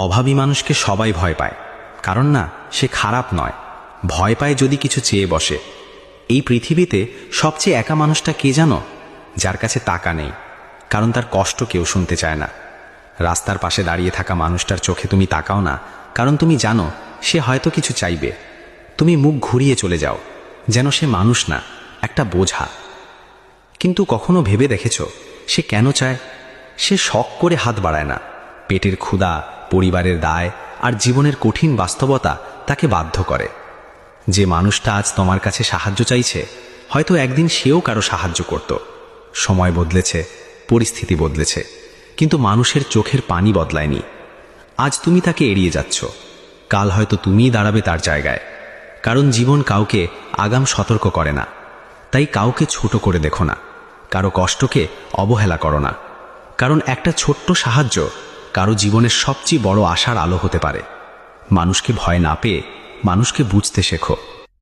অভাবী মানুষকে সবাই ভয় পায়, কারণ না সে খারাপ নয়, ভয় পায় যদি কিছু চেয়ে বসে। এই পৃথিবীতে সবচেয়ে একা মানুষটা কে জানো? যার কাছে টাকা নেই, কারণ তার কষ্ট কেউ শুনতে চায় না। রাস্তার পাশে দাঁড়িয়ে থাকা মানুষটার চোখে তুমি তাকাও না, কারণ তুমি জানো সে হয়তো কিছু চাইবে। তুমি মুখ ঘুরিয়ে চলে যাও, যেন সে মানুষ না, একটা বোঝা। কিন্তু কখনো ভেবে দেখেছ সে কেন চায়? সে শখ করে হাত বাড়ায় না। পেটের ক্ষুধা, পরিবারের দায় আর জীবনের কঠিন বাস্তবতা তাকে বাধ্য করে। যে মানুষটা আজ তোমার কাছে সাহায্য চাইছে, হয়তো একদিন সেও কারো সাহায্য করত। সময় বদলেছে, পরিস্থিতি বদলেছে, কিন্তু মানুষের চোখের পানি বদলায়নি। আজ তুমি তাকে এড়িয়ে যাচ্ছ, কাল হয়তো তুমিই দাঁড়াবে তার জায়গায়। কারণ জীবন কাউকে আগাম সতর্ক করে না। তাই কাউকে ছোট করে দেখো না, কারো কষ্টকে অবহেলা করো না, কারণ একটা ছোট্ট সাহায্য কারো জীবনের সবচেয়ে বড় আশার আলো হতে পারে। মানুষকে ভয় না পেয়ে মানুষকে বুঝতে শেখো।